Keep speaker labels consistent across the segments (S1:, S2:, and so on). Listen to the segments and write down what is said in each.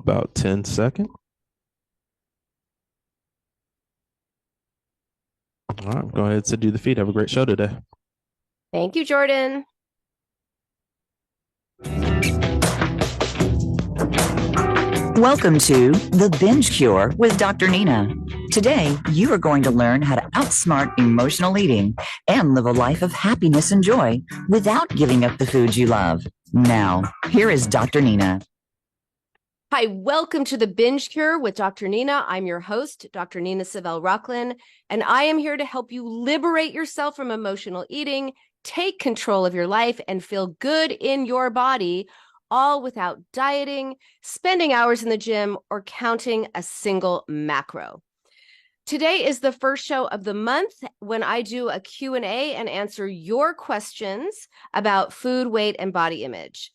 S1: About 10 seconds. All right, go ahead to do the feed. Have a great show today.
S2: Thank you, Jordan.
S3: Welcome to The Binge Cure with Dr. Nina. Today, you are going to learn how to outsmart emotional eating and live a life of happiness and joy without giving up the foods you love. Now, here is Dr. Nina.
S2: Hi, welcome to the Binge Cure with Dr. Nina. I'm your host, Dr. Nina Savelle-Rocklin, and I am here to help you liberate yourself from emotional eating, take control of your life, and feel good in your body, all without dieting, spending hours in the gym, or counting a single macro. Today is the first show of the month when I do a Q&A and answer your questions about food, weight, and body image.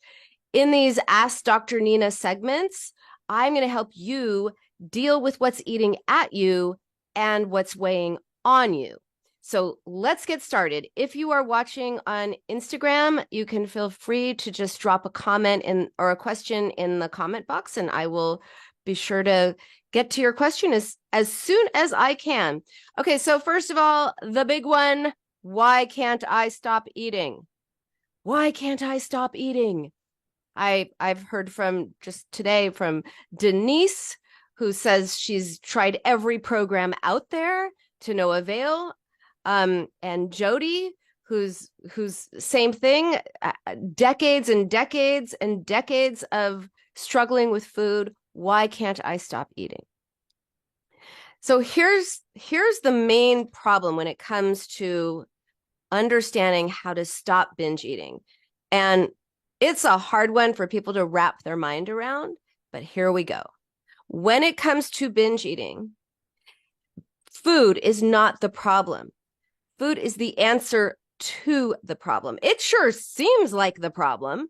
S2: In these Ask Dr. Nina segments, I'm going to help you deal with what's eating at you and what's weighing on you. So let's get started. If you are watching on Instagram, you can feel free to just drop a comment or a question in the comment box, and I will be sure to get to your question as soon as I can. Okay, so first of all, the big one, why can't I stop eating? Why can't I stop eating? I've heard from just today from Denise, who says she's tried every program out there to no avail. And Jody, who's same thing, decades and decades and decades of struggling with food. Why can't I stop eating? So here's the main problem when it comes to understanding how to stop binge eating. And it's a hard one for people to wrap their mind around, but here we go. When it comes to binge eating, food is not the problem. Food is the answer to the problem. It sure seems like the problem,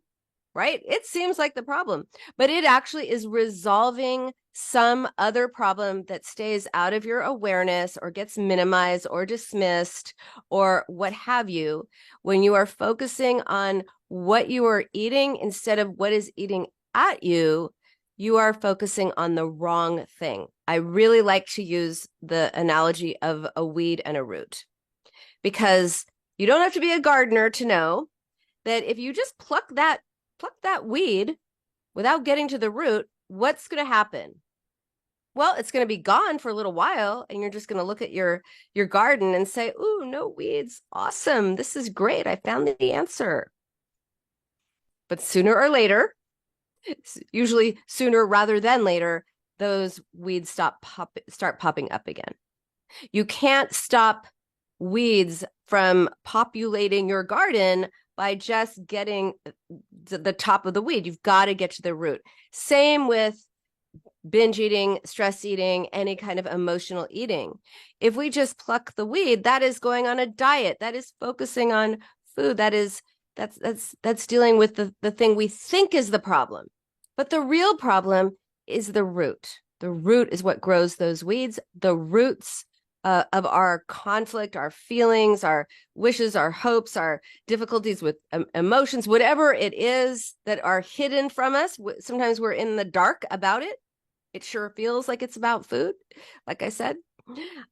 S2: right? It seems like the problem, but it actually is resolving some other problem that stays out of your awareness or gets minimized or dismissed or what have you when you are focusing on what you are eating instead of what is eating at you. You are focusing on the wrong thing. I really like to use the analogy of a weed and a root, because you don't have to be a gardener to know that if you just pluck that weed without getting to the root, what's going to happen? Well, it's going to be gone for a little while, and you're just going to look at your garden and say, "Ooh, no weeds. Awesome. This is great. I found the answer." But sooner or later, usually sooner rather than later, those weeds start popping up again. You can't stop weeds from populating your garden by just getting the top of the weed. You've got to get to the root. Same with binge eating, stress eating, any kind of emotional eating. If we just pluck the weed, that is going on a diet. That is focusing on food. That's dealing with the thing we think is the problem. But the real problem is the root. The root is what grows those weeds. The roots of our conflict, our feelings, our wishes, our hopes, our difficulties with emotions, whatever it is that are hidden from us. Sometimes we're in the dark about it. It sure feels like it's about food, like I said.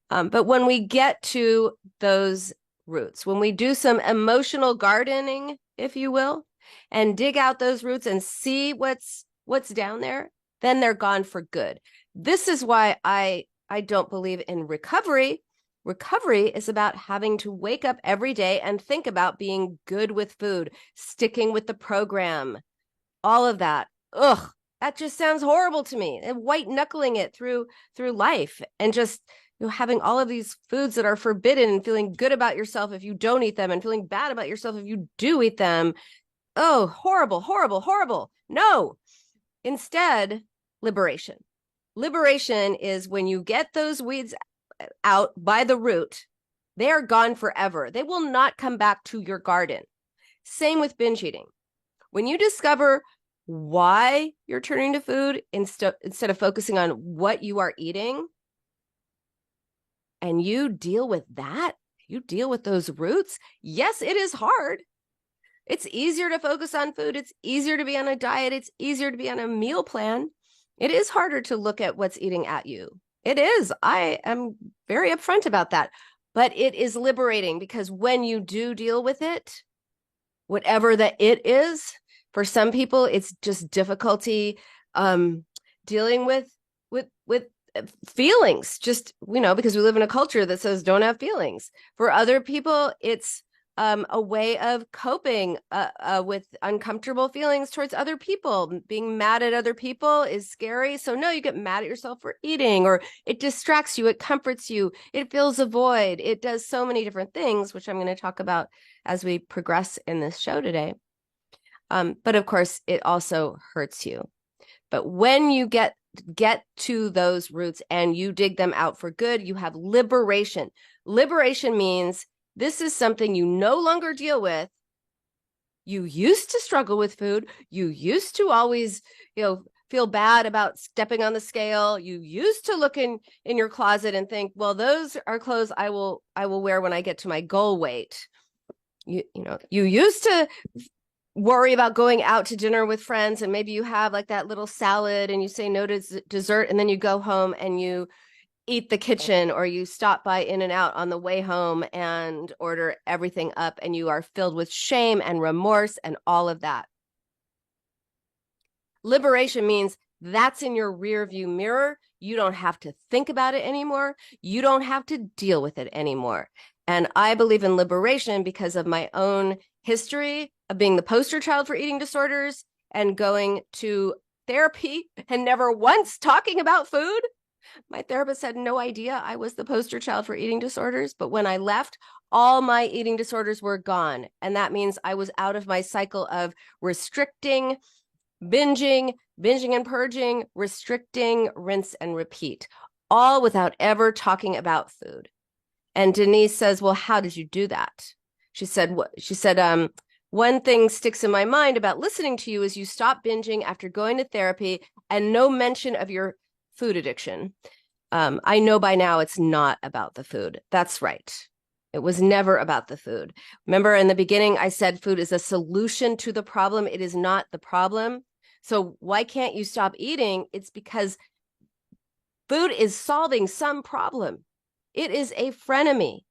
S2: But when we get to those roots, when we do some emotional gardening, if you will, and dig out those roots and see what's down there, then they're gone for good. This is why I don't believe in recovery. Recovery is about having to wake up every day and think about being good with food, sticking with the program, all of that. Ugh, that just sounds horrible to me. And white knuckling it through life, and just having all of these foods that are forbidden and feeling good about yourself if you don't eat them and feeling bad about yourself if you do eat them. Oh, horrible, horrible, horrible. No. Instead, liberation. Liberation is when you get those weeds out by the root, they are gone forever. They will not come back to your garden. Same with binge eating. When you discover why you're turning to food instead of focusing on what you are eating, and you deal with that, you deal with those roots. Yes, it is hard. It's easier to focus on food. It's easier to be on a diet. It's easier to be on a meal plan. It is harder to look at what's eating at you. It is. I am very upfront about that. But it is liberating, because when you do deal with it, whatever that it is, for some people, it's just difficulty dealing with feelings, just, because we live in a culture that says don't have feelings. For other people, it's a way of coping with uncomfortable feelings towards other people. Being mad at other people is scary. So no, you get mad at yourself for eating, or it distracts you, it comforts you, it fills a void. It does so many different things, which I'm going to talk about as we progress in this show today. But of course, it also hurts you. But when you get to those roots and you dig them out for good, you have liberation. Liberation means this is something you no longer deal with. You used to struggle with food. You used to always, feel bad about stepping on the scale. You used to look in your closet and think, well, those are clothes I will wear when I get to my goal weight. You used to worry about going out to dinner with friends, and maybe you have like that little salad and you say no to dessert, and then you go home and you eat the kitchen, or you stop by In-N-Out on the way home and order everything up, and you are filled with shame and remorse and all of that. Liberation means that's in your rear view mirror. You don't have to think about it anymore. You don't have to deal with it anymore. And I believe in liberation because of my own history of being the poster child for eating disorders and going to therapy and never once talking about food. My therapist had no idea I was the poster child for eating disorders. But when I left, all my eating disorders were gone. And that means I was out of my cycle of restricting, binging and purging, restricting, rinse and repeat, all without ever talking about food. And Denise says, well, how did you do that? She said, one thing sticks in my mind about listening to you is you stopped binging after going to therapy, and no mention of your food addiction. I know by now it's not about the food. That's right. It was never about the food. Remember in the beginning, I said food is a solution to the problem. It is not the problem. So why can't you stop eating? It's because food is solving some problem. It is a frenemy.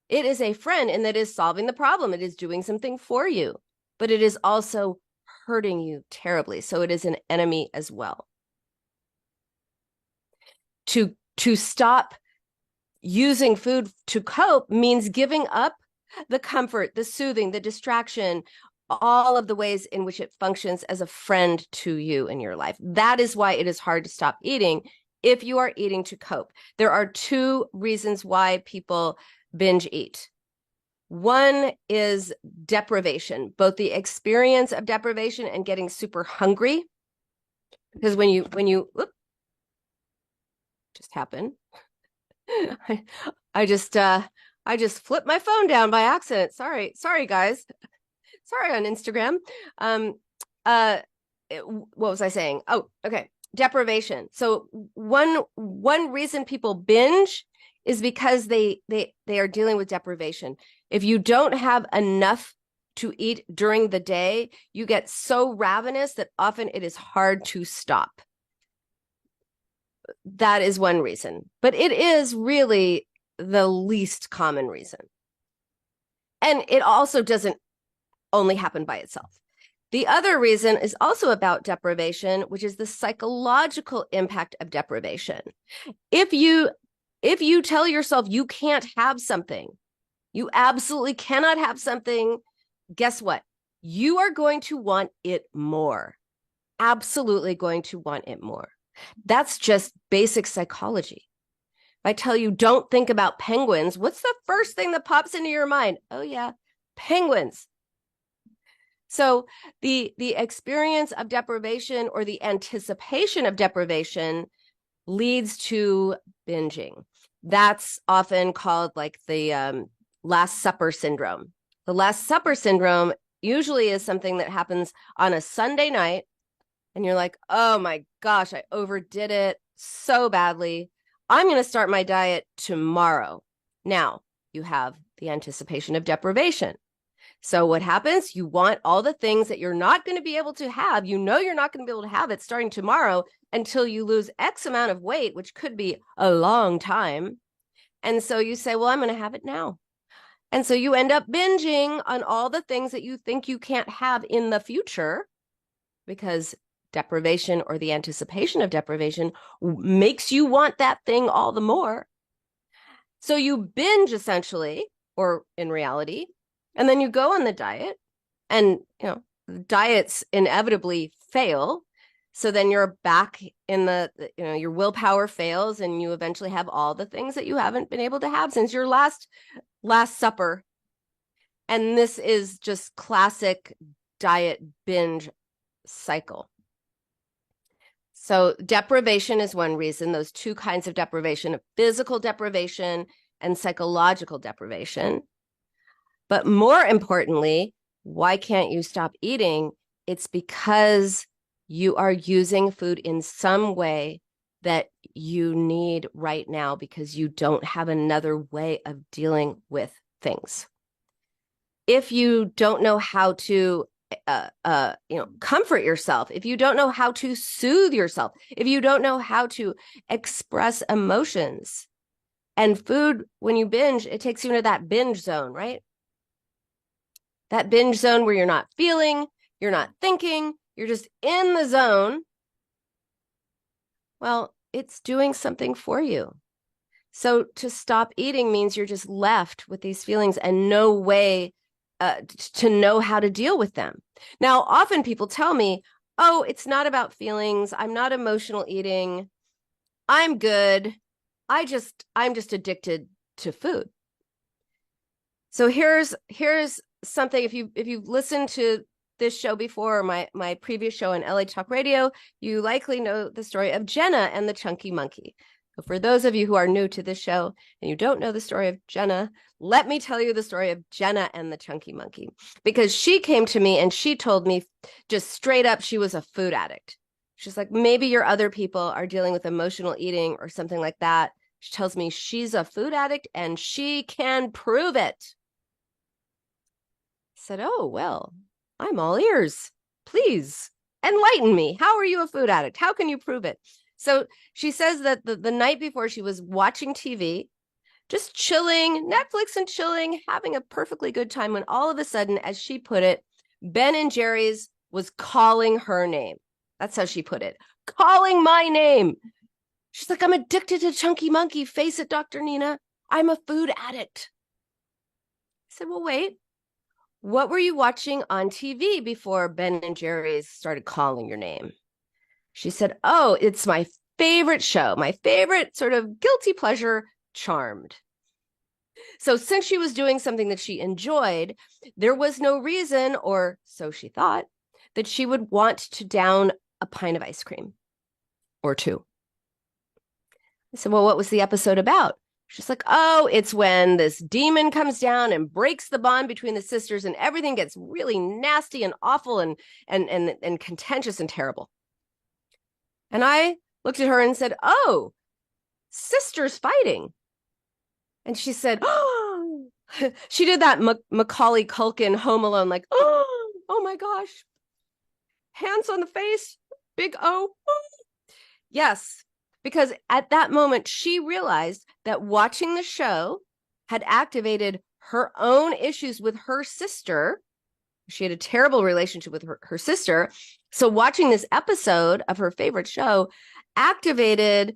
S2: It is a friend, and that is solving the problem. It is doing something for you, but it is also hurting you terribly. So it is an enemy as well. To stop using food to cope means giving up the comfort, the soothing, the distraction, all of the ways in which it functions as a friend to you in your life. That is why it is hard to stop eating if you are eating to cope. There are two reasons why people binge eat. One is deprivation, both the experience of deprivation and getting super hungry. Because when you just happened. I just flipped my phone down by accident. Sorry guys. Sorry on Instagram. What was I saying? Oh, okay. Deprivation. So one reason people binge is because they are dealing with deprivation. If you don't have enough to eat during the day, you get so ravenous that often it is hard to stop. That is one reason, but it is really the least common reason. And it also doesn't only happen by itself. The other reason is also about deprivation, which is the psychological impact of deprivation. If you tell yourself you can't have something, you absolutely cannot have something, guess what? You are going to want it more. Absolutely going to want it more. That's just basic psychology. If I tell you don't think about penguins, what's the first thing that pops into your mind? Oh yeah, penguins. So the experience of deprivation or the anticipation of deprivation leads to binging. That's often called like the Last Supper syndrome. The Last Supper syndrome usually is something that happens on a Sunday night, and you're like, oh my gosh, I overdid it so badly. I'm going to start my diet tomorrow. Now you have the anticipation of deprivation. So what happens? You want all the things that you're not going to be able to have. You know you're not going to be able to have it starting tomorrow until you lose X amount of weight, which could be a long time. And so you say, well, I'm going to have it now. And so you end up binging on all the things that you think you can't have in the future, because deprivation or the anticipation of deprivation makes you want that thing all the more. So you binge essentially, or in reality, and then you go on the diet, and diets inevitably fail. So then you're back in your willpower fails, and you eventually have all the things that you haven't been able to have since your last supper. And this is just classic diet binge cycle. So deprivation is one reason. Those two kinds of deprivation, physical deprivation and psychological deprivation. But more importantly, why can't you stop eating? It's because you are using food in some way that you need right now, because you don't have another way of dealing with things. If you don't know how to comfort yourself, if you don't know how to soothe yourself, if you don't know how to express emotions, and food, when you binge, it takes you into that binge zone, right? That binge zone where you're not feeling, you're not thinking, you're just in the zone. Well, it's doing something for you. So to stop eating means you're just left with these feelings and no way to know how to deal with them. Now, often people tell me, oh, it's not about feelings. I'm not emotional eating. I'm good. I'm just addicted to food. So here's something. If you've listened to this show before, or my previous show on LA Talk Radio, you likely know the story of Jenna and the Chunky Monkey. So for those of you who are new to this show and you don't know the story of Jenna, let me tell you the story of Jenna and the Chunky Monkey, because she came to me and she told me just straight up she was a food addict. She's like, maybe your other people are dealing with emotional eating or something like that. She tells me she's a food addict and she can prove it. I said, oh, well, I'm all ears. Please enlighten me. How are you a food addict? How can you prove it? So she says that the night before, she was watching TV, just chilling, Netflix and chilling, having a perfectly good time, when all of a sudden, as she put it, Ben and Jerry's was calling her name. That's how she put it. Calling my name. She's like, I'm addicted to Chunky Monkey. Face it, Dr. Nina. I'm a food addict. I said, well, wait. What were you watching on TV before Ben and Jerry's started calling your name? She said, oh, it's my favorite show, my favorite sort of guilty pleasure, Charmed. So since she was doing something that she enjoyed, there was no reason, or so she thought, that she would want to down a pint of ice cream or two. I said, well, what was the episode about? She's like, oh, it's when this demon comes down and breaks the bond between the sisters and everything gets really nasty and awful and contentious and terrible. And I looked at her and said, oh, sisters fighting. And she said, oh, she did that Macaulay Culkin Home Alone, like, oh my gosh. Hands on the face, big O. Yes, because at that moment, she realized that watching the show had activated her own issues with her sister. She had a terrible relationship with her sister. So watching this episode of her favorite show activated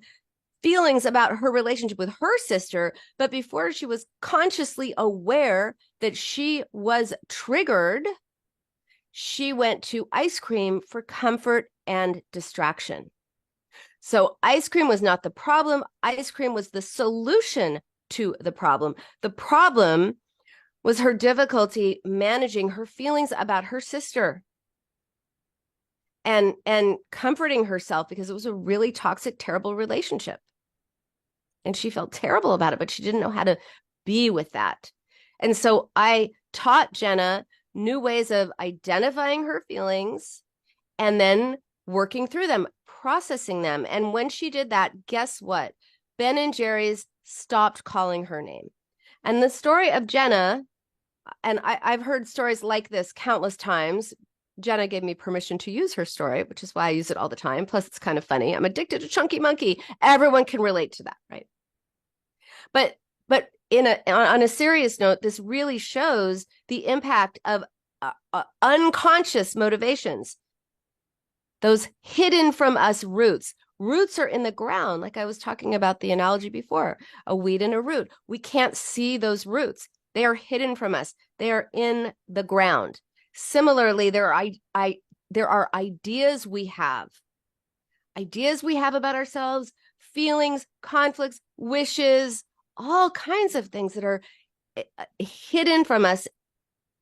S2: feelings about her relationship with her sister. But before she was consciously aware that she was triggered, she went to ice cream for comfort and distraction. So ice cream was not the problem. Ice cream was the solution to the problem. The problem was her difficulty managing her feelings about her sister and comforting herself, because it was a really toxic, terrible relationship. And she felt terrible about it, but she didn't know how to be with that. And so I taught Jenna new ways of identifying her feelings and then working through them, processing them. And when she did that, guess what? Ben and Jerry's stopped calling her name. And the story of Jenna, I've heard stories like this countless times. Jenna gave me permission to use her story, which is why I use it all the time. Plus, it's kind of funny. I'm addicted to Chunky Monkey. Everyone can relate to that, right? But on a serious note, this really shows the impact of unconscious motivations. Those hidden from us roots. Roots are in the ground, like I was talking about the analogy before, a weed and a root. We can't see those roots. They are hidden from us. They are in the ground. Similarly, there are ideas we have about ourselves, feelings, conflicts, wishes, all kinds of things that are hidden from us.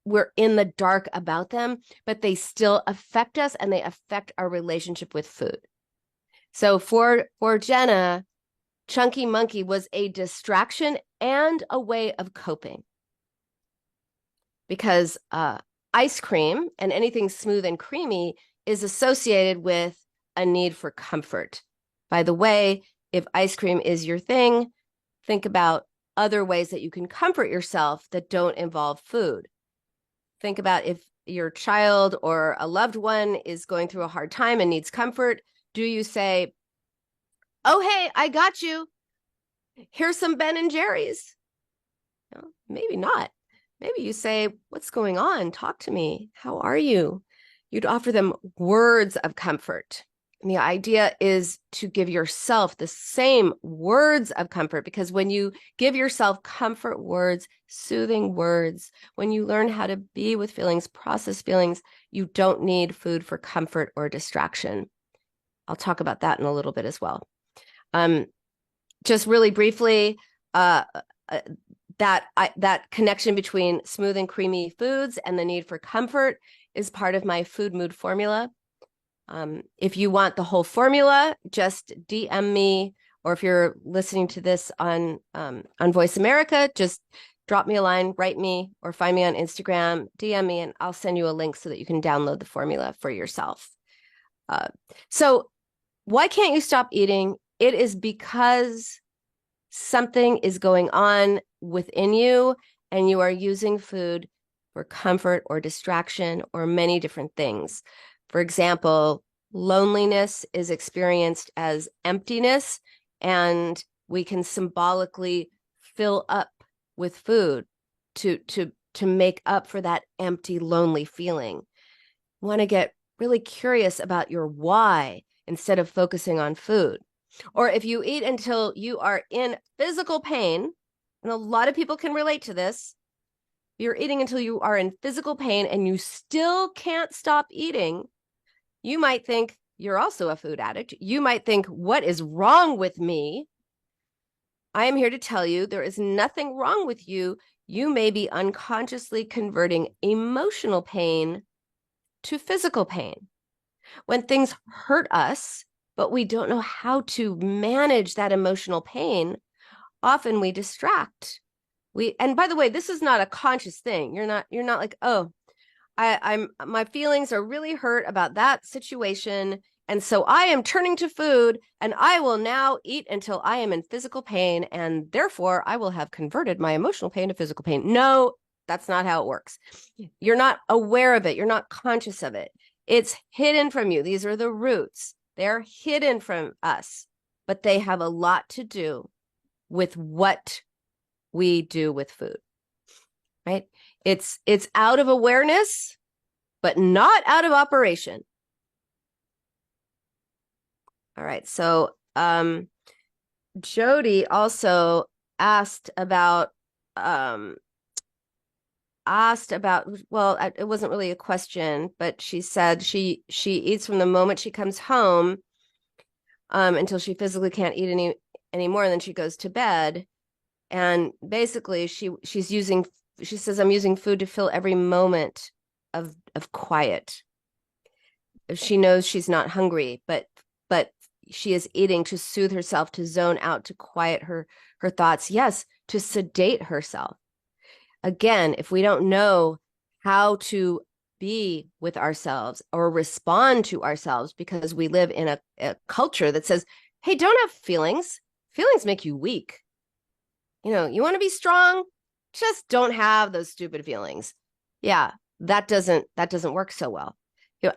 S2: We're in the dark about them, but they still affect us and they affect our relationship with food. So for Jenna, Chunky Monkey was a distraction and a way of coping. Because ice cream and anything smooth and creamy is associated with a need for comfort. By the way, if ice cream is your thing, think about other ways that you can comfort yourself that don't involve food. Think about if your child or a loved one is going through a hard time and needs comfort. Do you say, oh, hey, I got you. Here's some Ben and Jerry's. No, maybe not. Maybe you say, what's going on? Talk to me. How are you? You'd offer them words of comfort. And the idea is to give yourself the same words of comfort, because when you give yourself comfort words, soothing words, when you learn how to be with feelings, process feelings, you don't need food for comfort or distraction. I'll talk about that in a little bit as well. Just really briefly, that connection between smooth and creamy foods and the need for comfort is part of my food mood formula. If you want the whole formula, just DM me, or if you're listening to this on Voice America, just drop me a line, write me, or find me on Instagram, DM me, and I'll send you a link so that you can download the formula for yourself. So why can't you stop eating? It is because something is going on within you and you are using food for comfort or distraction or many different things. For example, loneliness is experienced as emptiness, and we can symbolically fill up with food to make up for that empty, lonely feeling. You want to get really curious about your why instead of focusing on food. Or if you eat until you are in physical pain, and a lot of people can relate to this, you're eating until you are in physical pain and you still can't stop eating, you might think you're also a food addict. You might think, what is wrong with me? I am here to tell you there is nothing wrong with you. You may be unconsciously converting emotional pain to physical pain. When things hurt us, but we don't know how to manage that emotional pain, often we distract. And by the way, this is not a conscious thing. You're not like, oh, my feelings are really hurt about that situation, and so I am turning to food, and I will now eat until I am in physical pain, and therefore I will have converted my emotional pain to physical pain. No, that's not how it works. You're not aware of it. You're not conscious of it. It's hidden from you. These are the roots. They're hidden from us, but they have a lot to do with what we do with food, right? It's out of awareness, but not out of operation. All right. So Jody also asked about, well, it wasn't really a question, but she said she eats from the moment she comes home until she physically can't eat anymore, and then she goes to bed. And basically she says, I'm using food to fill every moment of quiet. She knows she's not hungry, but she is eating to soothe herself, to zone out, to quiet her thoughts. Yes, to sedate herself. Again, if we don't know how to be with ourselves or respond to ourselves, because we live in a culture that says, hey, don't have feelings. Feelings make you weak. You know, you want to be strong, just don't have those stupid feelings. Yeah, that doesn't work so well.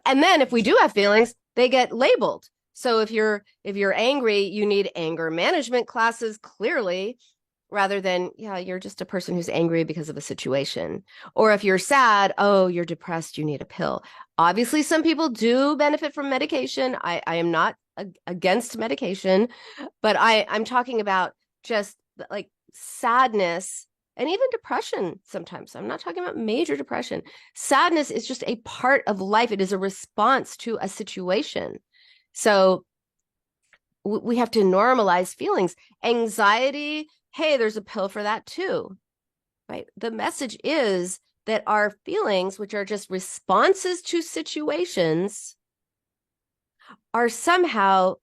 S2: And then if we do have feelings, they get labeled. So if you're angry, you need anger management classes, clearly, rather than, yeah, you're just a person who's angry because of a situation. Or if you're sad, oh, you're depressed, you need a pill. Obviously, some people do benefit from medication. I am not against medication, but I'm talking about just like sadness and even depression sometimes. I'm not talking about major depression. Sadness is just a part of life. It is a response to a situation. So we have to normalize feelings. Anxiety, hey, there's a pill for that too, right? The message is that our feelings, which are just responses to situations, are somehow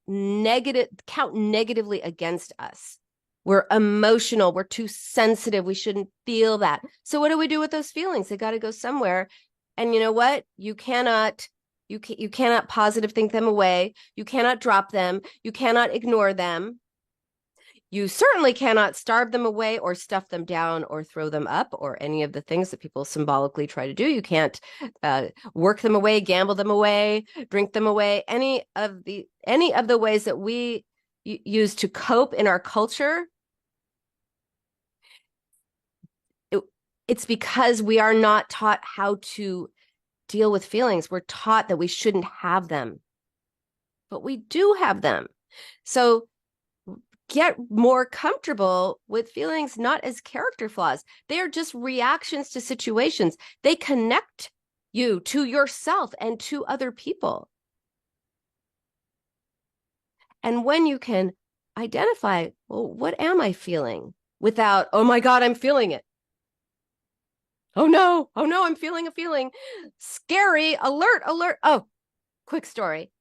S2: count negatively against us. We're emotional. We're too sensitive. We shouldn't feel that. So what do we do with those feelings? They got to go somewhere. And you know what? You cannot positive think them away. You cannot drop them. You cannot ignore them. You certainly cannot starve them away or stuff them down or throw them up or any of the things that people symbolically try to do. You can't work them away, gamble them away, drink them away. Any of the ways that we use to cope in our culture, it's because we are not taught how to deal with feelings. We're taught that we shouldn't have them, but we do have them. So get more comfortable with feelings not as character flaws. They are just reactions to situations. They connect you to yourself and to other people. And when you can identify, well, what am I feeling? Without, oh my God, I'm feeling it. Oh no, I'm feeling a feeling. Scary, alert. Oh, quick story.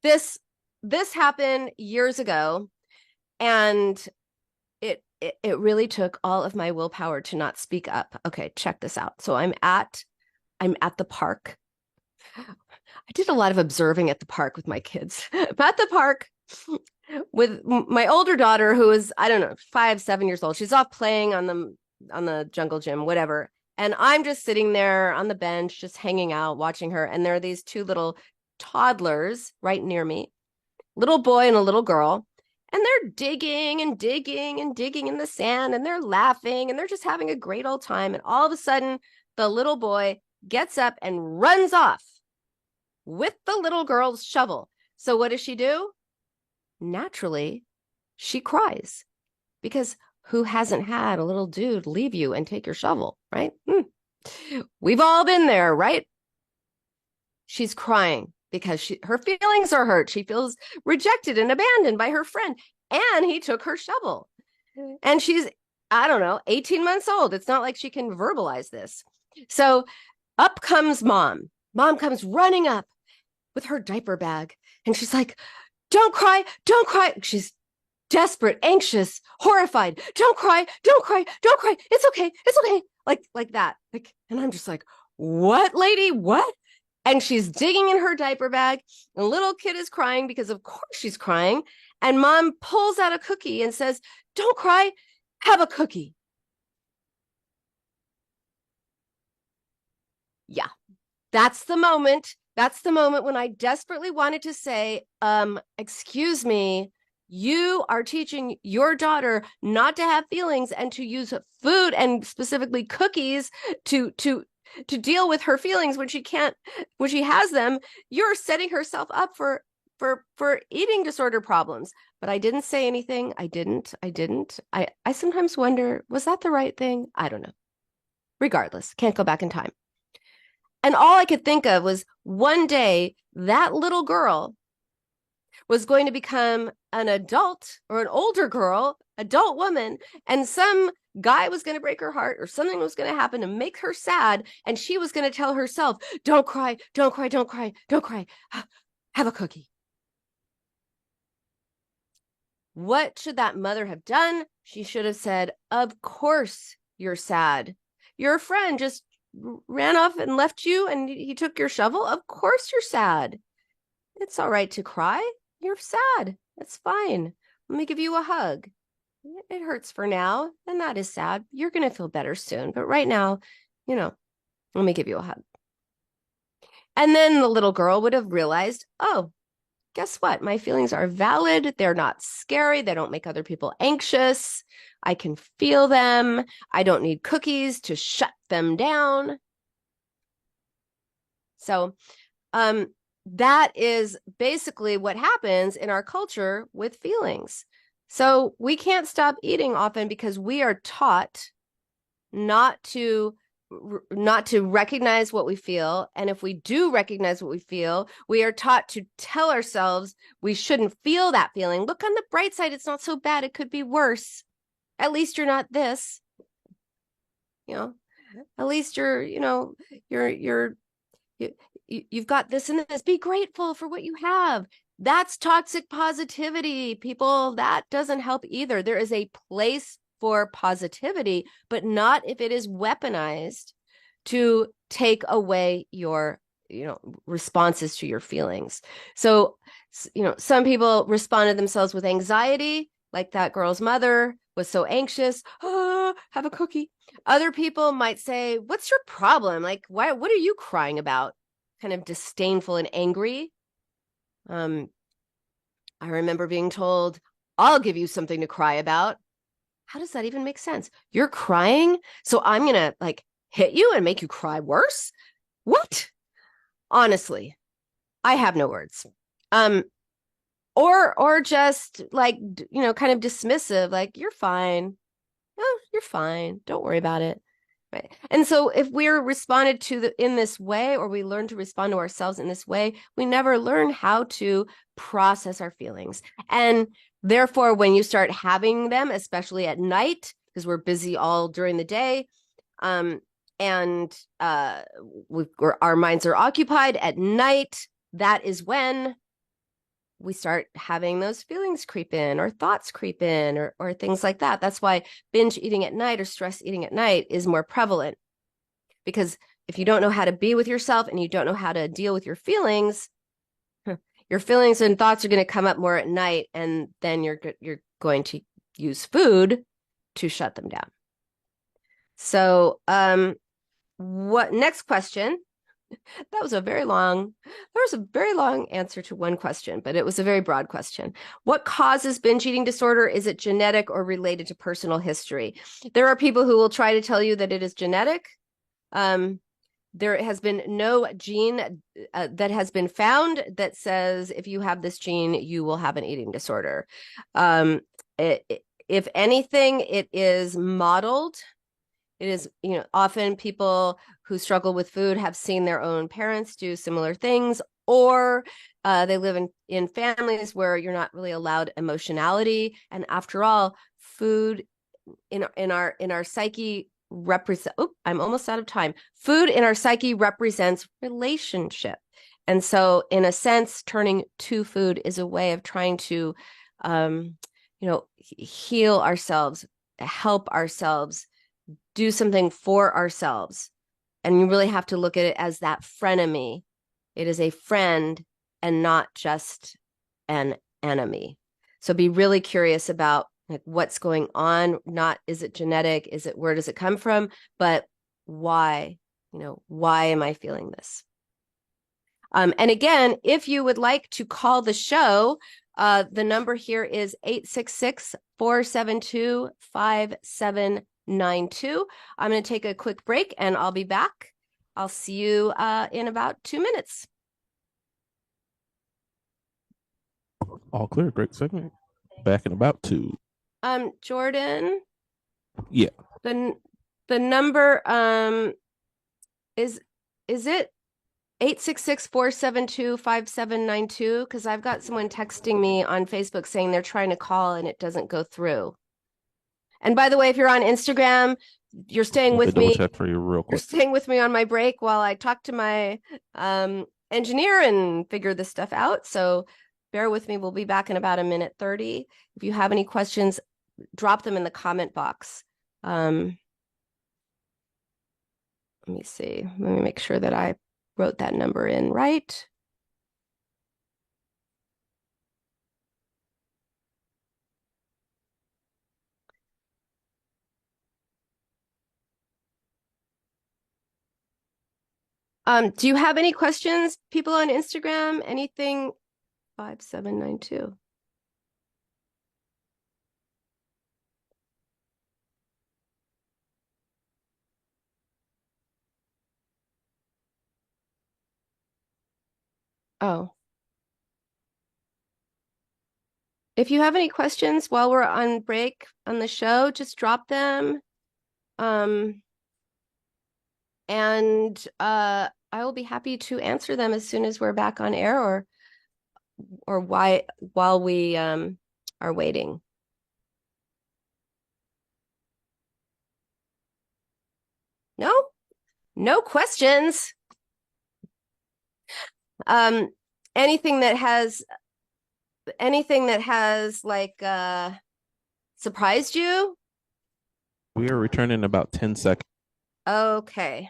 S2: This happened years ago. And it really took all of my willpower to not speak up. Okay, check this out. So I'm at the park. I did a lot of observing at the park with my kids. I'm at the park with my older daughter, who is, I don't know, 5, 7 years old. She's off playing on the jungle gym, whatever. And I'm just sitting there on the bench, just hanging out, watching her. And there are these 2 little toddlers right near me, little boy and a little girl. And they're digging and digging and digging in the sand, and they're laughing, and they're just having a great old time. And all of a sudden, the little boy gets up and runs off with the little girl's shovel. So what does she do? Naturally, she cries, because who hasn't had a little dude leave you and take your shovel, right? We've all been there, right? She's crying because her feelings are hurt. She feels rejected and abandoned by her friend, and he took her shovel. And she's, I don't know, 18 months old. It's not like she can verbalize this. So up comes mom. Mom comes running up with her diaper bag, and she's like, don't cry, don't cry. She's desperate, anxious, horrified. Don't cry, don't cry, don't cry. It's okay, it's okay. Like that. And I'm just like, what, lady, what? And she's digging in her diaper bag. And the little kid is crying because, of course, she's crying. And mom pulls out a cookie and says, don't cry, have a cookie. Yeah, that's the moment. That's the moment when I desperately wanted to say, excuse me, you are teaching your daughter not to have feelings and to use food and specifically cookies to deal with her feelings when she has them. You're setting herself up for eating disorder problems. But I didn't say anything. I didn't. I sometimes wonder, was that the right thing? I don't know. Regardless, can't go back in time. And all I could think of was one day that little girl was going to become an adult or an older girl, adult woman, and some guy was going to break her heart or something was going to happen to make her sad. And she was going to tell herself, don't cry, don't cry, don't cry, don't cry. Have a cookie. What should that mother have done? She should have said, of course you're sad. Your friend just ran off and left you and he took your shovel. Of course you're sad. It's all right to cry. You're sad. That's fine. Let me give you a hug. it hurts for now, and that is sad. You're going to feel better soon. But right now, let me give you a hug. And then the little girl would have realized, oh, guess what? My feelings are valid. They're not scary. They don't make other people anxious. I can feel them. I don't need cookies to shut them down. So, that is basically what happens in our culture with feelings. So we can't stop eating often because we are taught not to recognize what we feel. And if we do recognize what we feel, we are taught to tell ourselves we shouldn't feel that feeling. Look on the bright side. It's not so bad. It could be worse. At least you're not this. At least you've got this and this. Be grateful for what you have. That's toxic positivity, people. That doesn't help either. There is a place for positivity, but not if it is weaponized to take away your responses to your feelings. So, some people responded themselves with anxiety, like that girl's mother was so anxious. Oh, have a cookie. Other people might say, what's your problem? Like, what are you crying about? Kind of disdainful and angry. I remember being told, I'll give you something to cry about. How does that even make sense? You're crying, so I'm going to hit you and make you cry worse? What? Honestly, I have no words. Or just kind of dismissive, like, you're fine. No, you're fine. Don't worry about it. Right. And so if we're responded to in this way, or we learn to respond to ourselves in this way, we never learn how to process our feelings. And therefore, when you start having them, especially at night, because we're busy all during the day, and our minds are occupied at night, that is when we start having those feelings creep in, or thoughts creep in, or things like that. That's why binge eating at night or stress eating at night is more prevalent. Because if you don't know how to be with yourself and you don't know how to deal with your feelings and thoughts are going to come up more at night, and then you're going to use food to shut them down. So, what next question? There was a very long answer to one question, but it was a very broad question. What causes binge eating disorder? Is it genetic or related to personal history? There are people who will try to tell you that it is genetic. There has been no gene that has been found that says if you have this gene, you will have an eating disorder. If anything, it is modeled. It is, often people who struggle with food have seen their own parents do similar things, or they live in families where you're not really allowed emotionality. And after all, food in our psyche represents. Oh, I'm almost out of time. Food in our psyche represents relationship, and so in a sense, turning to food is a way of trying to, heal ourselves, help ourselves, do something for ourselves. And you really have to look at it as that frenemy. It is a friend and not just an enemy. So be really curious about what's going on. Not, is it genetic? Where does it come from? But why? Why am I feeling this? And again, if you would like to call the show, the number here is 866-472-5792. I'm going to take a quick break and I'll be back. I'll see you in about 2 minutes.
S1: All clear. Great segment. Back in about 2.
S2: Jordan.
S1: Yeah.
S2: The number is it 866-472-5792? Because I've got someone texting me on Facebook saying they're trying to call and it doesn't go through. And by the way, if you're on Instagram, you're staying with me.
S1: Check for you real quick.
S2: You're staying with me on my break while I talk to my engineer and figure this stuff out. So bear with me. We'll be back in about 1:30. If you have any questions, drop them in the comment box. Let me see. Let me make sure that I wrote that number in right. Do you have any questions, people on Instagram? Anything? 5792. Oh. If you have any questions while we're on break on the show, just drop them. And I will be happy to answer them as soon as we're back on air or while we are waiting. No questions. Anything that has like surprised you?
S1: We are returning in about 10 seconds.
S2: Okay.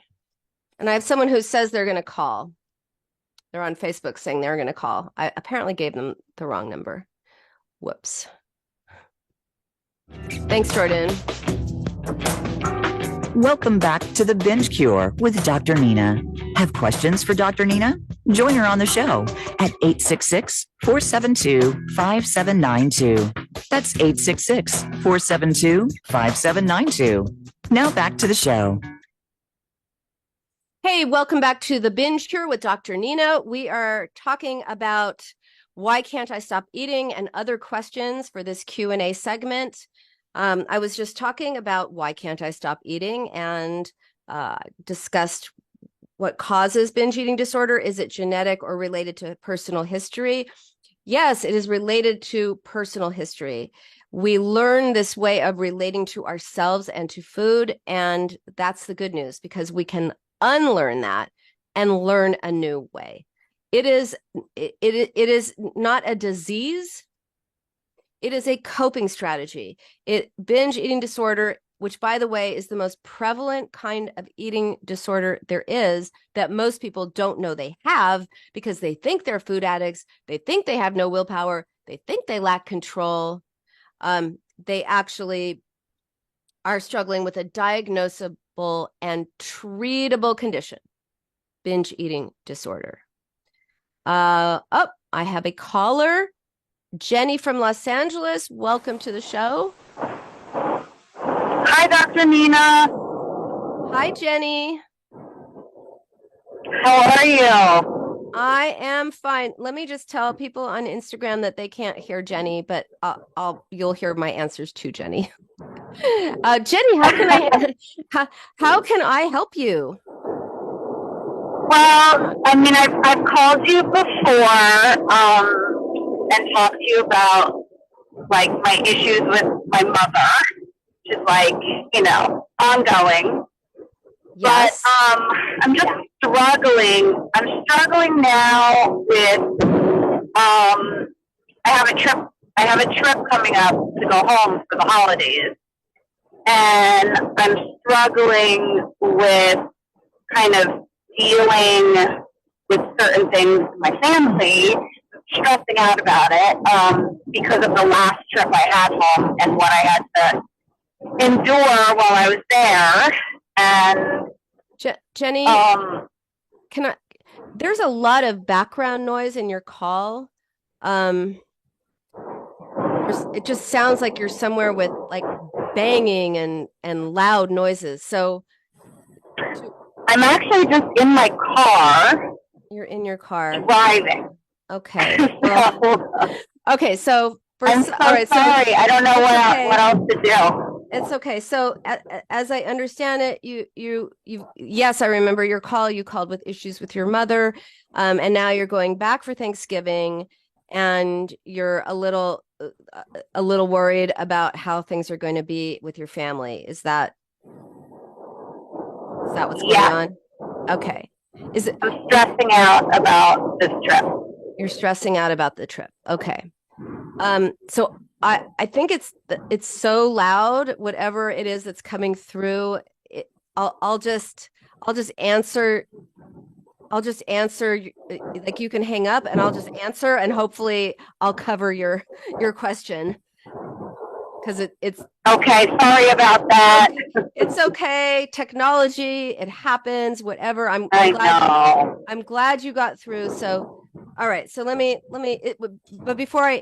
S2: And I have someone who says they're going to call. They're on Facebook saying they're going to call. I apparently gave them the wrong number. Whoops. Thanks, Jordan.
S3: Welcome back to the Binge Cure with Dr. Nina. Have questions for Dr. Nina? Join her on the show at 866-472-5792. That's 866-472-5792. Now back to the show.
S2: Hey, welcome back to the Binge Cure with Dr. Nina. We are talking about why can't I stop eating and other questions for this Q&A segment. I was just talking about why can't I stop eating and discussed what causes binge eating disorder. Is it genetic or related to personal history? Yes, it is related to personal history. We learn this way of relating to ourselves and to food, and that's the good news because we can unlearn that and learn a new way. It is not a disease. It is a coping strategy. Binge eating disorder, which by the way is the most prevalent kind of eating disorder there is, that most people don't know they have because they think they're food addicts. They think they have no willpower. They think they lack control. They actually are struggling with a diagnosable and treatable condition, binge eating disorder. I have a caller. Jenny from Los Angeles, welcome to the show.
S4: Hi, Dr. Nina.
S2: Hi, Jenny.
S4: How are you?
S2: I am fine. Let me just tell people on Instagram that they can't hear Jenny, but you'll hear my answers to Jenny. Jenny, how can I help you?
S4: Well, I mean, I've called you before and talked to you about like my issues with my mother, which is like, ongoing.
S2: Yes.
S4: But I'm just struggling. I'm struggling now with I have a trip coming up to go home for the holidays. And I'm struggling with kind of dealing with certain things in my family, stressing out about it because of the last trip I had home and what I had to endure while I was there. And
S2: Jenny, there's a lot of background noise in your call. It just sounds like you're somewhere with like banging and loud noises. So
S4: I'm actually just in my car.
S2: You're in your car
S4: driving.
S2: Okay. Well, okay. So
S4: I'm so sorry. I don't know what else to do.
S2: It's okay. So as I understand it, yes, I remember your call. You called with issues with your mother, and now you're going back for Thanksgiving, and you're a little worried about how things are going to be with your family. Is that what's going on? Okay.
S4: I'm stressing out about this trip.
S2: You're stressing out about the trip. Okay. So I think it's so loud, whatever it is that's coming through. I'll just answer. Like you can hang up and I'll just answer and hopefully I'll cover your question. because it's
S4: Okay, sorry about that.
S2: it's okay. Technology, it happens, whatever. I'm
S4: I
S2: glad
S4: know.
S2: I'm glad you got through. So, all right. So but before,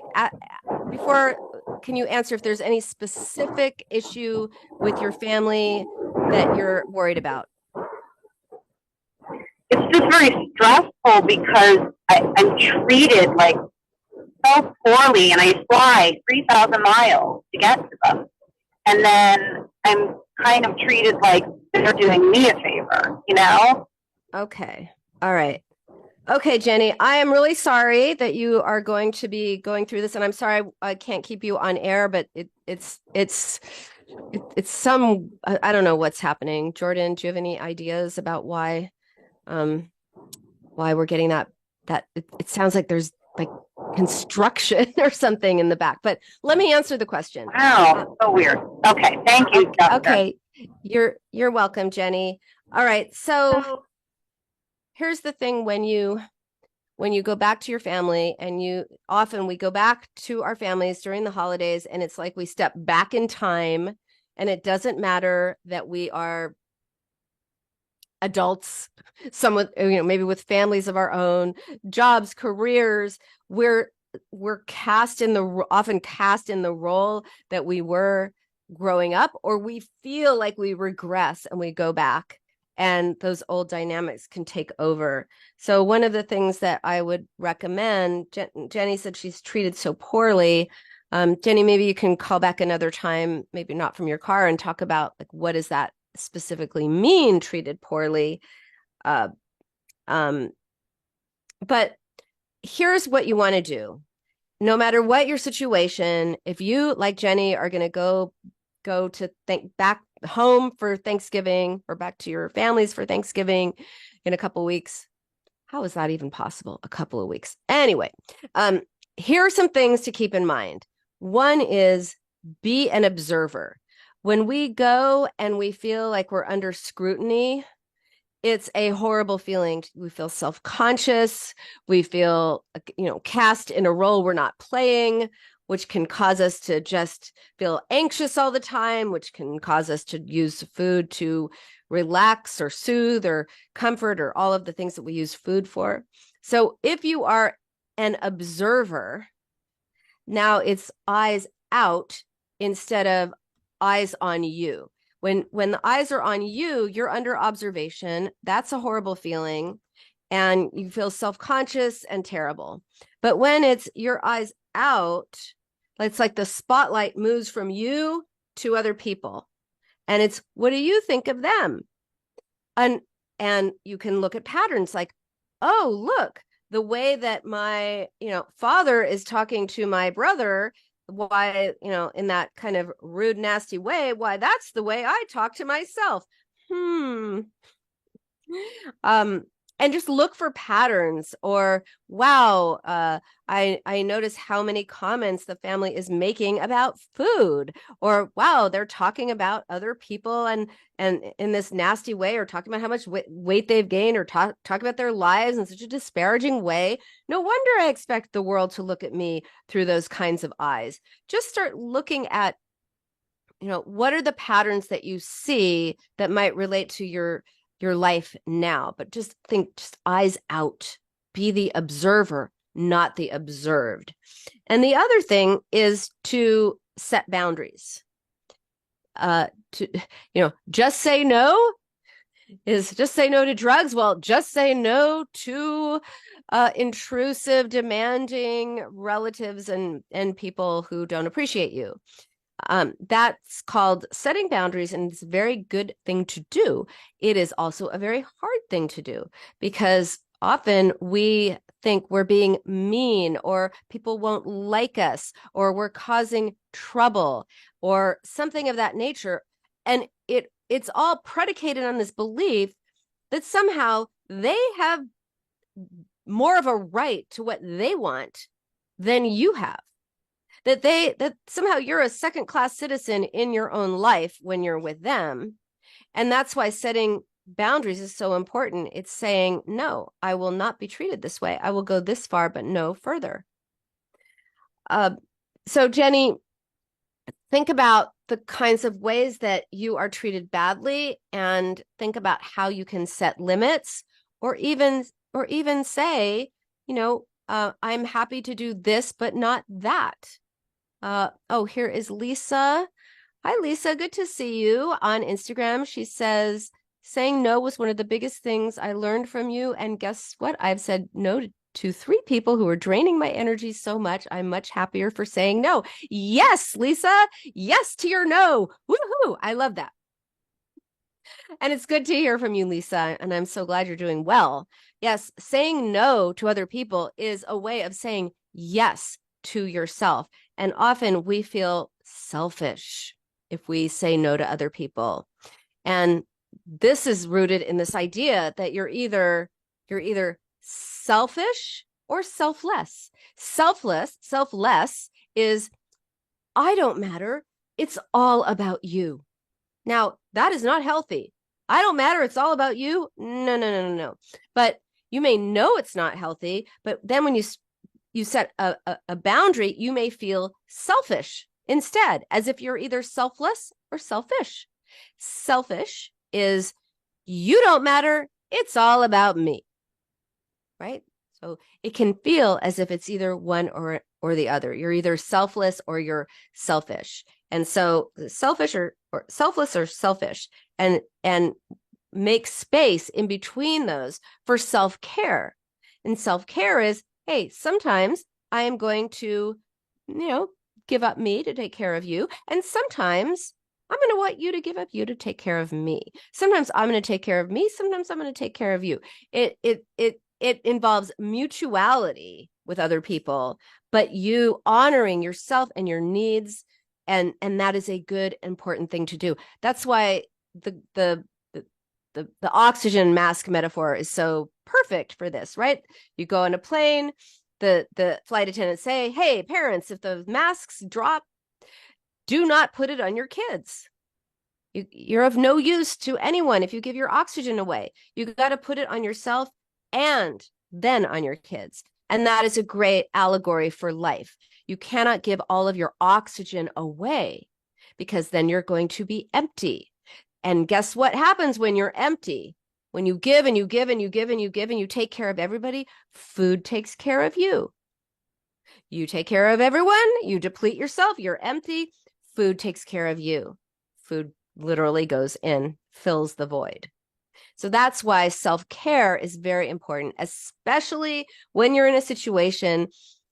S2: can you answer if there's any specific issue with your family that you're worried about?
S4: It's just very stressful because I'm treated like so poorly, and I fly 3,000 miles to get to them. And then I'm kind of treated like they're doing me a favor, you know?
S2: Okay. All right. Okay, Jenny, I am really sorry that you are going to be going through this, and I'm sorry I can't keep you on air, but it's some, I don't know what's happening. Jordan, do you have any ideas about why we're getting that it sounds like there's like construction or something in the back, but let me answer the question.
S4: Wow, so weird. Okay, thank you, Doctor.
S2: Okay, you're welcome, Jenny. All right, so here's the thing: when you go back to your family, and we go back to our families during the holidays, and it's like we step back in time, and it doesn't matter that we are adults, some with, maybe with families of our own, jobs, careers. We're often cast in the role that we were growing up, or we feel like we regress and we go back, and those old dynamics can take over. So one of the things that I would recommend, Jenny said she's treated so poorly. Jenny, maybe you can call back another time, maybe not from your car, and talk about like, what does that specifically mean, treated poorly? But here's what you want to do. No matter what your situation, if you, like Jenny, are going to go to back home for Thanksgiving, or back to your families for Thanksgiving in a couple of weeks. How is that even possible? A couple of weeks. Anyway, here are some things to keep in mind. One is, be an observer. When we go and we feel like we're under scrutiny, it's a horrible feeling. We feel self-conscious. We feel, cast in a role we're not playing, which can cause us to just feel anxious all the time, which can cause us to use food to relax or soothe or comfort, or all of the things that we use food for. So if you are an observer, now it's eyes out instead of eyes on you. When the eyes are on you, you're under observation. That's a horrible feeling, and you feel self-conscious and terrible. But when it's your eyes out, it's like the spotlight moves from you to other people, and it's, what do you think of them? And you can look at patterns like, oh, look, the way that my father is talking to my brother, why, in that kind of rude, nasty way, why, that's the way I talk to myself. And just look for patterns. Or, wow, I notice how many comments the family is making about food. Or, wow, they're talking about other people and in this nasty way, or talking about how much weight they've gained, or talk about their lives in such a disparaging way. No wonder I expect the world to look at me through those kinds of eyes. Just start looking at, what are the patterns that you see that might relate to your life now. But just think, just eyes out. Be the observer, not the observed. And the other thing is to set boundaries. Just say no is just say no to drugs. Well, just say no to intrusive, demanding relatives and people who don't appreciate you. That's called setting boundaries, and it's a very good thing to do. It is also a very hard thing to do, because often we think we're being mean, or people won't like us, or we're causing trouble, or something of that nature. And it's all predicated on this belief that somehow they have more of a right to what they want than you have. That somehow you're a second-class citizen in your own life when you're with them. And that's why setting boundaries is so important. It's saying, no, I will not be treated this way. I will go this far, but no further. So Jenny, think about the kinds of ways that you are treated badly, and think about how you can set limits, or even say, I'm happy to do this, but not that. Here is Lisa. Hi, Lisa. Good to see you on Instagram. She says, saying no was one of the biggest things I learned from you. And guess what? I've said no to 3 people who are draining my energy so much. I'm much happier for saying no. Yes, Lisa. Yes to your no. Woohoo. I love that. And it's good to hear from you, Lisa. And I'm so glad you're doing well. Yes, saying no to other people is a way of saying yes to yourself. And often we feel selfish if we say no to other people. And this is rooted in this idea that you're either selfish or selfless. Selfless is, I don't matter. It's all about you. Now, that is not healthy. I don't matter. It's all about you. No. But you may know it's not healthy, but then when you set a boundary, you may feel selfish instead, as if you're either selfless or selfish. Selfish is, you don't matter. It's all about me, right? So it can feel as if it's either one or the other. You're either selfless or you're selfish. And so selfish or selfless or selfish, and make space in between those for self-care. And self-care is, hey, sometimes I am going to, give up me to take care of you. And sometimes I'm going to want you to give up you to take care of me. Sometimes I'm going to take care of me. Sometimes I'm going to take care of you. It involves mutuality with other people, but you honoring yourself and your needs. And that is a good, important thing to do. That's why the oxygen mask metaphor is so perfect for this, right? You go on a plane, the flight attendants say, hey, parents, if the masks drop, do not put it on your kids. You're of no use to anyone if you give your oxygen away. You got to put it on yourself and then on your kids. And that is a great allegory for life. You cannot give all of your oxygen away, because then you're going to be empty. And guess what happens when you're empty? When you give and you give and you give and you give and you take care of everybody, food takes care of you. You take care of everyone, you deplete yourself, you're empty, food takes care of you. Food literally goes in, fills the void. So that's why self-care is very important, especially when you're in a situation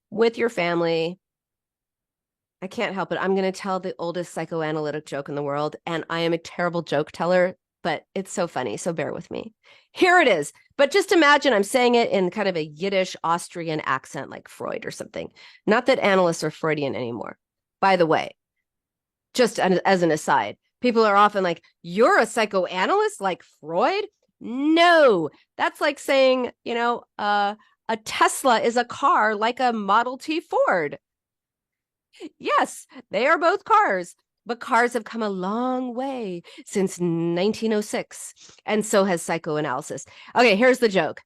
S2: with your family. I can't help it. I'm going to tell the oldest psychoanalytic joke in the world, and I am a terrible joke teller, but it's so funny. So bear with me. Here it is. But just imagine I'm saying it in kind of a Yiddish Austrian accent, like Freud or something. Not that analysts are Freudian anymore. By the way, just as an aside, people are often like, you're a psychoanalyst like Freud? No, that's like saying, a Tesla is a car like a Model T Ford. Yes, they are both cars, but cars have come a long way since 1906, and so has psychoanalysis. Okay, here's the joke.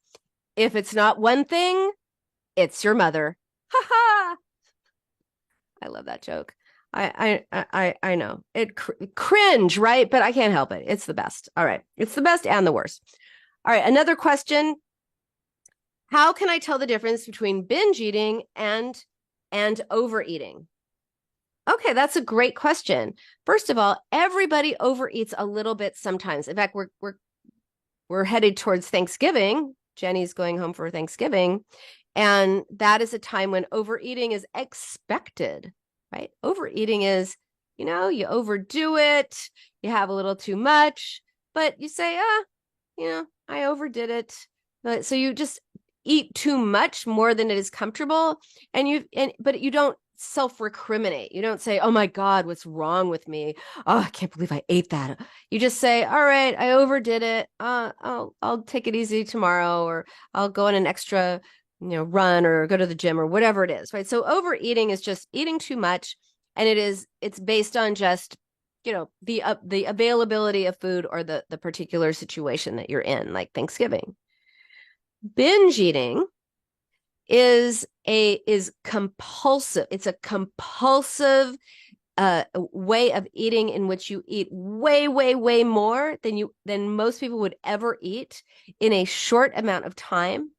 S2: If it's not one thing, it's your mother. Ha ha! I love that joke. I know it cringe, right? But I can't help it. It's the best. All right, it's the best and the worst. All right, another question. How can I tell the difference between binge eating and overeating? Okay, that's a great question. First of all, everybody overeats a little bit sometimes. In fact, we're headed towards Thanksgiving. Jenny's going home for Thanksgiving, and that is a time when overeating is expected, right? Overeating is, you overdo it, you have a little too much, but you say, I overdid it. So you just eat too much, more than it is comfortable, but you don't self-recriminate. You don't say, oh my God, what's wrong with me? Oh, I can't believe I ate that. You just say, all right, I overdid it. I'll take it easy tomorrow, or I'll go on an extra, run, or go to the gym, or whatever it is, right? So overeating is just eating too much, and it's based on just, the availability of food, or the particular situation that you're in, like Thanksgiving. Binge eating is compulsive. It's a compulsive a way of eating in which you eat way, way, way more than most people would ever eat in a short amount of time.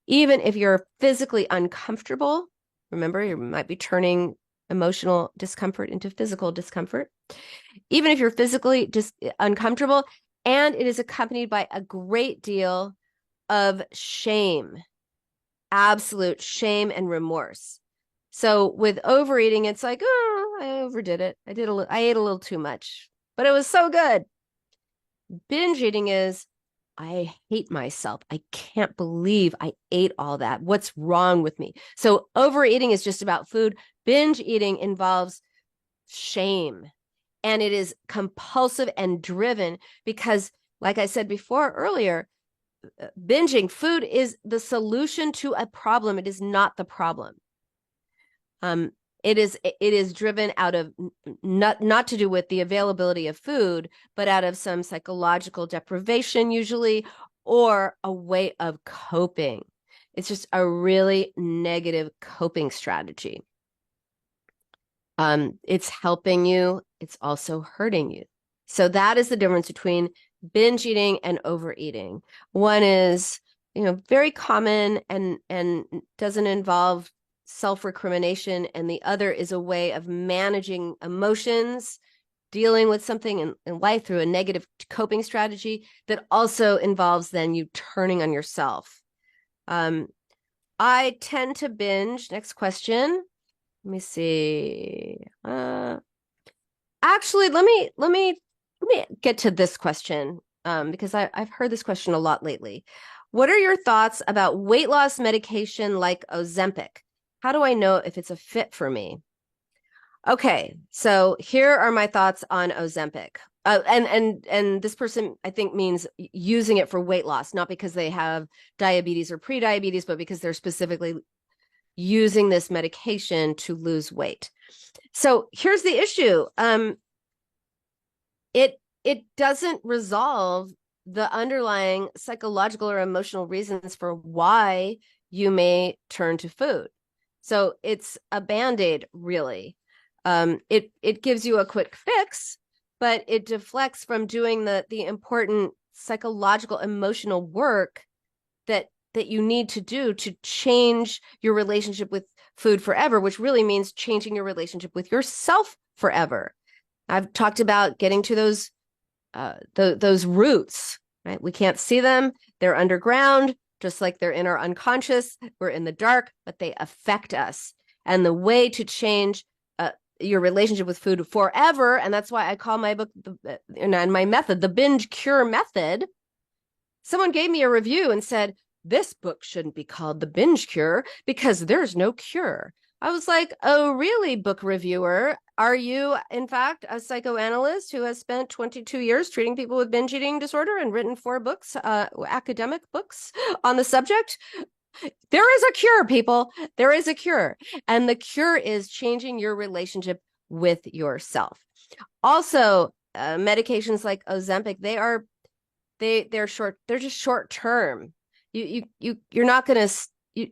S2: Even if you're physically uncomfortable, remember, you might be turning emotional discomfort into physical discomfort. Even if you're physically just uncomfortable, and it is accompanied by a great deal of shame, absolute shame and remorse. So with overeating, it's like, oh, I overdid it. I ate a little too much, but it was so good. Binge eating is, I hate myself. I can't believe I ate all that. What's wrong with me? So overeating is just about food. Binge eating involves shame, and it is compulsive and driven because, like I said before earlier, binging food is the solution to a problem. It is not the problem. It is driven out of not to do with the availability of food, but out of some psychological deprivation usually, or a way of coping. It's just a really negative coping strategy. It's helping you. It's also hurting you. So that is the difference between binge eating and overeating. One is, very common and doesn't involve self-recrimination, and the other is a way of managing emotions, dealing with something in life through a negative coping strategy that also involves then you turning on yourself. I tend to binge. Next question. Let me see. Actually, let me get to this question because I've heard this question a lot lately. What are your thoughts about weight loss medication like Ozempic? How do I know if it's a fit for me? Okay, so here are my thoughts on Ozempic. And this person, I think, means using it for weight loss, not because they have diabetes or pre-diabetes, but because they're specifically using this medication to lose weight. So here's the issue. It doesn't resolve the underlying psychological or emotional reasons for why you may turn to food. So it's a Band-Aid, really. It gives you a quick fix, but it deflects from doing the important psychological, emotional work that you need to do to change your relationship with food forever, which really means changing your relationship with yourself forever. I've talked about getting to those roots, right? We can't see them. They're underground, just like they're in our unconscious. We're in the dark, but they affect us. And the way to change your relationship with food forever, and that's why I call my book and my method, the Binge Cure Method. Someone gave me a review and said, this book shouldn't be called The Binge Cure because there's no cure. I was like, oh, really, book reviewer? Are you, in fact, a psychoanalyst who has spent 22 years treating people with binge eating disorder and written 4 books, academic books on the subject? There is a cure, people. There is a cure. And the cure is changing your relationship with yourself. Also, medications like Ozempic, they're short. They're just short term. You're not going to,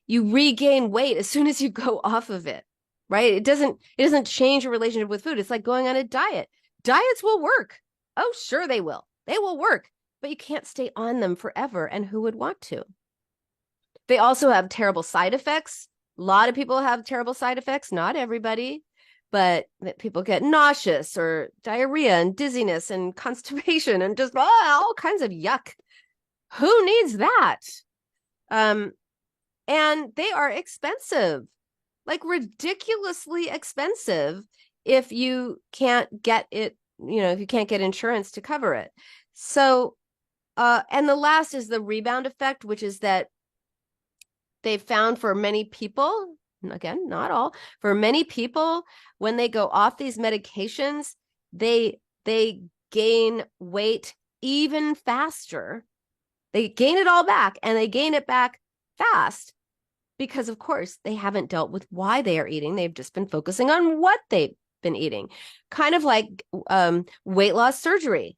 S2: you regain weight as soon as you go off of it, right? It doesn't change your relationship with food. It's like going on a diet. Diets will work. Oh, sure they will. They will work, but you can't stay on them forever. And who would want to? They also have terrible side effects. A lot of people have terrible side effects. Not everybody, but people get nauseous or diarrhea and dizziness and constipation and just all kinds of yuck. Who needs that? And they are expensive, like ridiculously expensive if you can't get it, if you can't get insurance to cover it. So, and the last is the rebound effect, which is that they've found for many people, again, not all, for many people, when they go off these medications, they gain weight even faster. They gain it all back, and they gain it back fast because, of course, they haven't dealt with why they are eating. They've just been focusing on what they've been eating, kind of like weight loss surgery.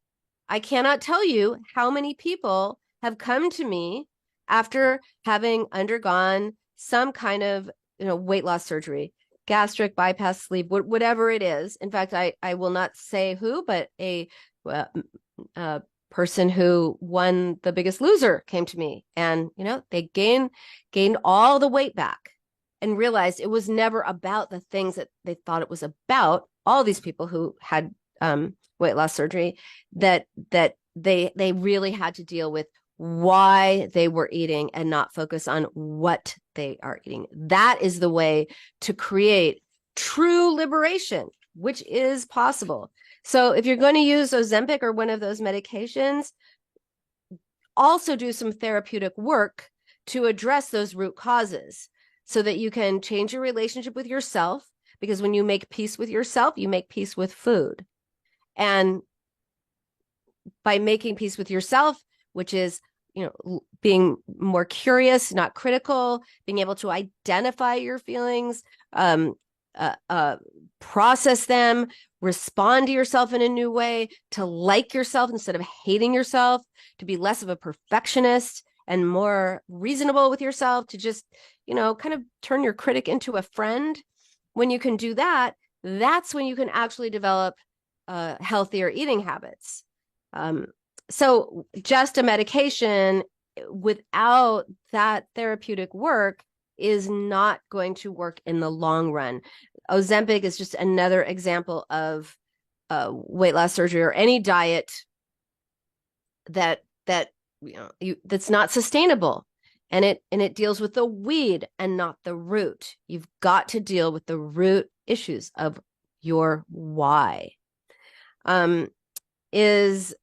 S2: I cannot tell you how many people have come to me after having undergone some kind of weight loss surgery. gastric bypass sleeve, whatever it is. In fact, I will not say who, but a person who won The Biggest Loser came to me, and they gained all the weight back and realized it was never about the things that they thought it was about. All these people who had weight loss surgery, that they really had to deal with why they were eating and not focus on what they are eating. That is the way to create true liberation, which is possible. So if you're going to use Ozempic or one of those medications, also do some therapeutic work to address those root causes so that you can change your relationship with yourself, because when you make peace with yourself, you make peace with food. And by making peace with yourself, which is, being more curious, not critical, being able to identify your feelings, process them, respond to yourself in a new way, to like yourself instead of hating yourself, to be less of a perfectionist and more reasonable with yourself, to just, kind of turn your critic into a friend. When you can do that, that's when you can actually develop healthier eating habits. So just a medication without that therapeutic work is not going to work in the long run. Ozempic is just another example of weight loss surgery or any diet that's not sustainable, and it deals with the weed and not the root. You've got to deal with the root issues of your why. Here's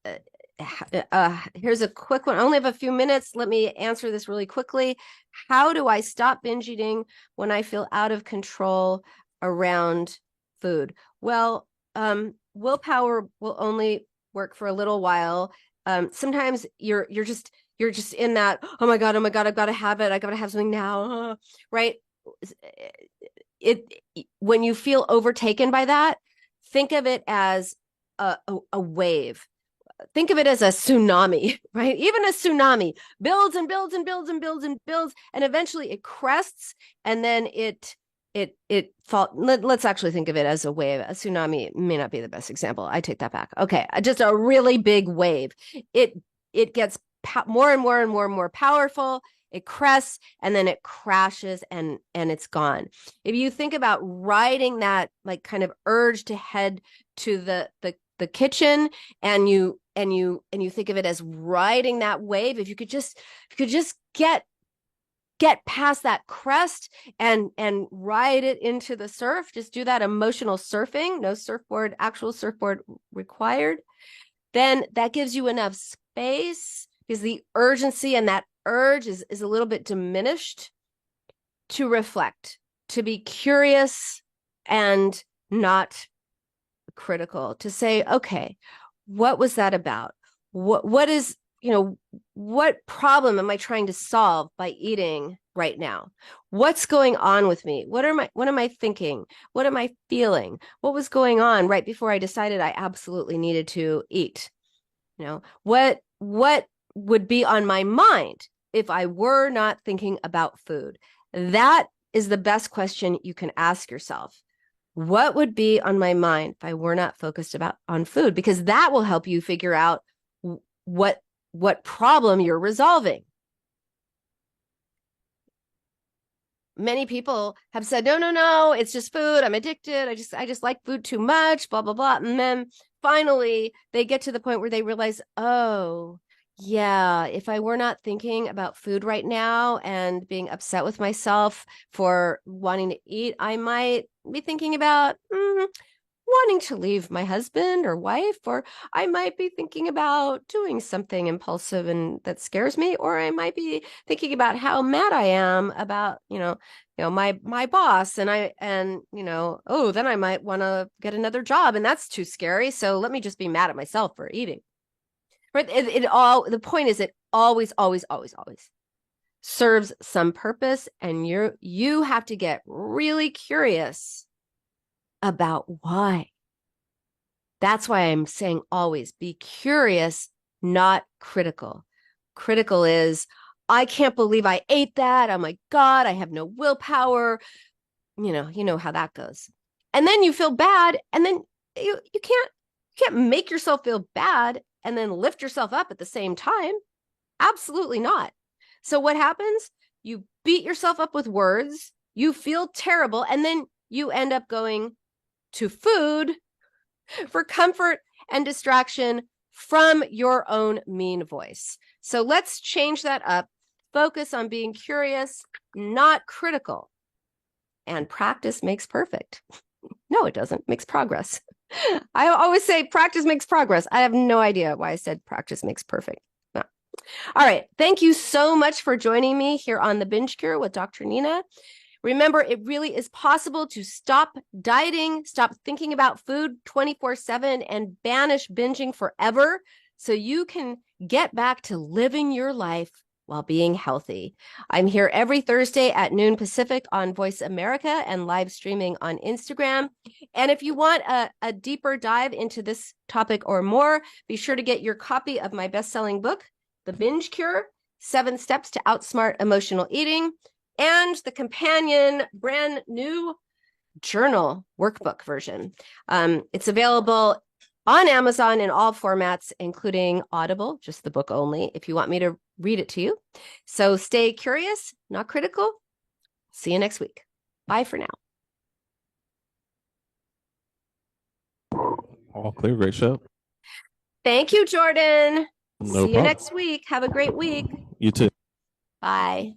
S2: a quick one. I only have a few minutes. Let me answer this really quickly. How do I stop binge eating when I feel out of control around food? Well, willpower will only work for a little while. Sometimes you're just in that, oh my God, I've got to have it. I got to have something now, right? When you feel overtaken by that, think of it as a wave. Think of it as a tsunami, right? Even a tsunami builds and builds and builds and builds and builds, and eventually it crests, and then it falls. Let's actually think of it as a wave. A tsunami may not be the best example. I take that back. Okay, just a really big wave. It gets more and more and more and more powerful. It crests, and then it crashes, and it's gone. If you think about riding that like kind of urge to head to the kitchen, and you think of it as riding that wave, if you could just get past that crest and ride it into the surf, just do that emotional surfing, no actual surfboard required, then that gives you enough space, because the urgency and that urge is a little bit diminished, to reflect, to be curious and not critical, to say, okay, what was that about? What is, what problem am I trying to solve by eating right now? What's going on with me? What am I thinking? What am I feeling? What was going on right before I decided I absolutely needed to eat? What would be on my mind if I were not thinking about food? That is the best question you can ask yourself. What would be on my mind if I were not focused on food? Because that will help you figure out what problem you're resolving. Many people have said, no, it's just food. I'm addicted. I just like food too much, blah, blah, blah. And then finally they get to the point where they realize, oh, yeah, if I were not thinking about food right now and being upset with myself for wanting to eat, I might be thinking about wanting to leave my husband or wife, or I might be thinking about doing something impulsive and that scares me, or I might be thinking about how mad I am about, my boss, and then I might want to get another job, and that's too scary. So let me just be mad at myself for eating. Right? The point is, it always, always, always, always serves some purpose, and you have to get really curious about why. That's why I'm saying always be curious, not critical. Critical is, I can't believe I ate that. Oh my God, I have no willpower. you know how that goes. And then you feel bad, and then you can't make yourself feel bad and then lift yourself up at the same time. Absolutely not. So what happens? You beat yourself up with words, you feel terrible, and then you end up going to food for comfort and distraction from your own mean voice. So let's change that up. Focus on being curious, not critical. And practice makes perfect. No, it doesn't. It makes progress. I always say practice makes progress. I have no idea why I said practice makes perfect. No. All right. Thank you so much for joining me here on The Binge Cure with Dr. Nina. Remember, it really is possible to stop dieting, stop thinking about food 24/7, and banish binging forever so you can get back to living your life while being healthy. I'm here every Thursday at noon Pacific on Voice America and live streaming on Instagram. And if you want a deeper dive into this topic or more, be sure to get your copy of my best-selling book, The Binge Cure, 7 Steps to Outsmart Emotional Eating, and the companion brand new journal workbook version. It's available on Amazon in all formats, including Audible, just the book only, if you want me to read it to you. So stay curious, not critical. See you next week. Bye for now.
S1: All clear. Great show.
S2: Thank you, Jordan.
S1: No
S2: See you
S1: problem.
S2: next week. Have a great week.
S1: You too.
S2: Bye.